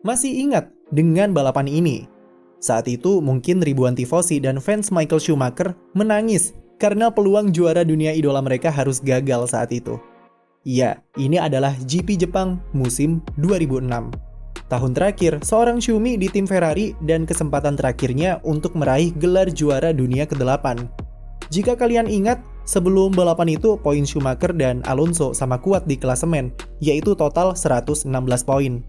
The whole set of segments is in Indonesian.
masih ingat dengan balapan ini? Saat itu mungkin ribuan tifosi dan fans Michael Schumacher menangis karena peluang juara dunia idola mereka harus gagal saat itu. Iya, ini adalah GP Jepang musim 2006. Tahun terakhir seorang Schumi di tim Ferrari dan kesempatan terakhirnya untuk meraih gelar juara dunia ke-8. Jika kalian ingat, sebelum balapan itu poin Schumacher dan Alonso sama kuat di klasemen, yaitu total 116 poin.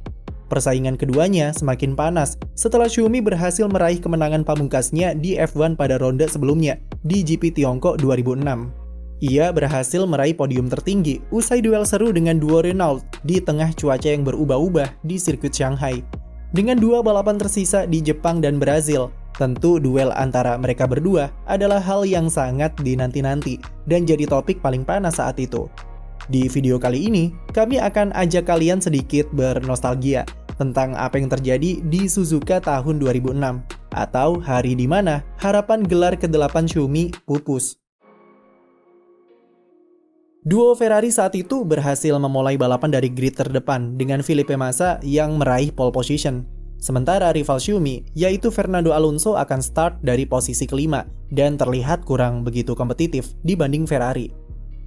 Persaingan keduanya semakin panas setelah Schumi berhasil meraih kemenangan pamungkasnya di F1 pada ronde sebelumnya di GP Tiongkok 2006. Ia berhasil meraih podium tertinggi usai duel seru dengan duo Renault di tengah cuaca yang berubah-ubah di sirkuit Shanghai. Dengan dua balapan tersisa di Jepang dan Brazil, tentu duel antara mereka berdua adalah hal yang sangat dinanti-nanti dan jadi topik paling panas saat itu. Di video kali ini, kami akan ajak kalian sedikit bernostalgia tentang apa yang terjadi di Suzuka tahun 2006, atau hari di mana harapan gelar ke-8 Schumi pupus. Duo Ferrari saat itu berhasil memulai balapan dari grid terdepan dengan Felipe Massa yang meraih pole position. Sementara rival Schumi, yaitu Fernando Alonso akan start dari posisi kelima dan terlihat kurang begitu kompetitif dibanding Ferrari.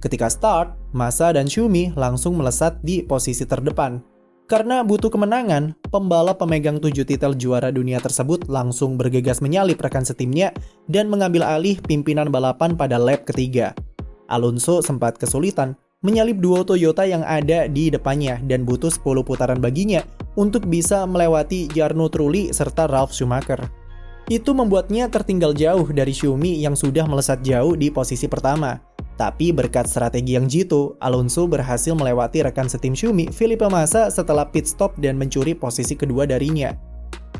Ketika start, Massa dan Schumi langsung melesat di posisi terdepan. Karena butuh kemenangan, pembalap pemegang 7 titel juara dunia tersebut langsung bergegas menyalip rekan setimnya dan mengambil alih pimpinan balapan pada lap ketiga. Alonso sempat kesulitan menyalip duo Toyota yang ada di depannya dan butuh 10 putaran baginya untuk bisa melewati Jarno Trulli serta Ralf Schumacher. Itu membuatnya tertinggal jauh dari Schumi yang sudah melesat jauh di posisi pertama. Tapi berkat strategi yang jitu, Alonso berhasil melewati rekan setim Schumi, Felipe Massa setelah pit stop dan mencuri posisi kedua darinya.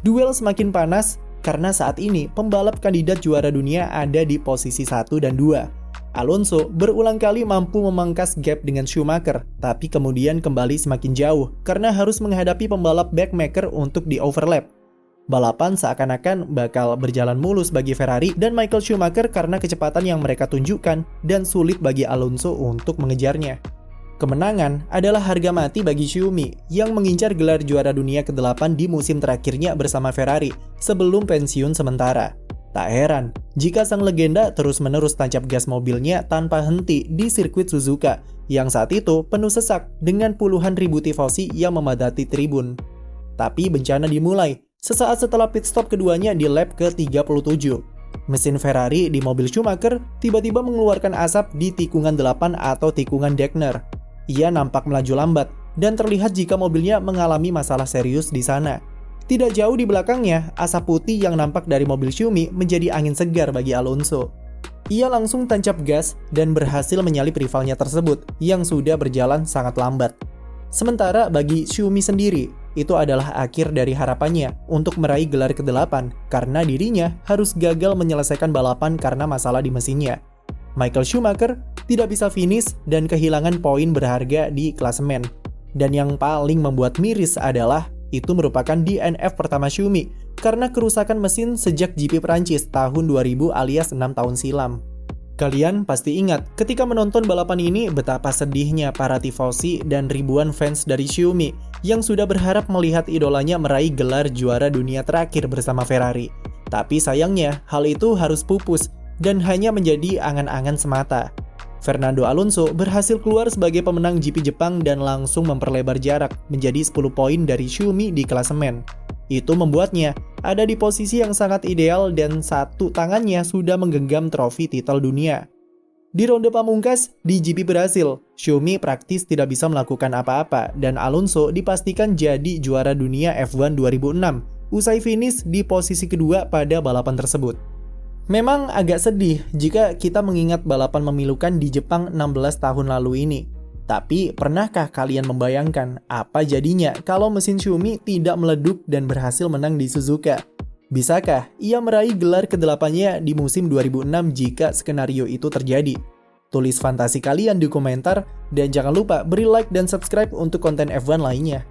Duel semakin panas karena saat ini pembalap kandidat juara dunia ada di posisi 1 dan 2. Alonso berulang kali mampu memangkas gap dengan Schumacher, tapi kemudian kembali semakin jauh karena harus menghadapi pembalap backmaker untuk di overlap. Balapan seakan-akan bakal berjalan mulus bagi Ferrari dan Michael Schumacher karena kecepatan yang mereka tunjukkan dan sulit bagi Alonso untuk mengejarnya. Kemenangan adalah harga mati bagi Schumi yang mengincar gelar juara dunia ke-8 di musim terakhirnya bersama Ferrari sebelum pensiun sementara. Tak heran jika sang legenda terus-menerus tancap gas mobilnya tanpa henti di sirkuit Suzuka yang saat itu penuh sesak dengan puluhan ribu tifosi yang memadati tribun. Tapi bencana dimulai sesaat setelah pit stop keduanya di lap ke-37. Mesin Ferrari di mobil Schumacher tiba-tiba mengeluarkan asap di tikungan 8 atau tikungan Degner. Ia nampak melaju lambat dan terlihat jika mobilnya mengalami masalah serius di sana. Tidak jauh di belakangnya, asap putih yang nampak dari mobil Schumi menjadi angin segar bagi Alonso. Ia langsung tancap gas dan berhasil menyalip rivalnya tersebut yang sudah berjalan sangat lambat. Sementara bagi Schumi sendiri, itu adalah akhir dari harapannya untuk meraih gelar ke-8 karena dirinya harus gagal menyelesaikan balapan karena masalah di mesinnya. Michael Schumacher tidak bisa finish dan kehilangan poin berharga di klasemen. Dan yang paling membuat miris adalah itu merupakan DNF pertama Schumi karena kerusakan mesin sejak GP Prancis tahun 2000 alias 6 tahun silam. Kalian pasti ingat ketika menonton balapan ini betapa sedihnya para tifosi dan ribuan fans dari Schumi yang sudah berharap melihat idolanya meraih gelar juara dunia terakhir bersama Ferrari. Tapi sayangnya hal itu harus pupus dan hanya menjadi angan-angan semata. Fernando Alonso berhasil keluar sebagai pemenang GP Jepang dan langsung memperlebar jarak menjadi 10 poin dari Schumi di klasemen. Itu membuatnya ada di posisi yang sangat ideal dan satu tangannya sudah menggenggam trofi titel dunia. Di ronde pamungkas di GP Brasil, Schumi praktis tidak bisa melakukan apa-apa dan Alonso dipastikan jadi juara dunia F1 2006 usai finish di posisi kedua pada balapan tersebut. Memang agak sedih jika kita mengingat balapan memilukan di Jepang 16 tahun lalu ini. Tapi pernahkah kalian membayangkan apa jadinya kalau mesin Schumi tidak meleduk dan berhasil menang di Suzuka? Bisakah ia meraih gelar ke-8-nya di musim 2006 jika skenario itu terjadi? Tulis fantasi kalian di komentar dan jangan lupa beri like dan subscribe untuk konten F1 lainnya.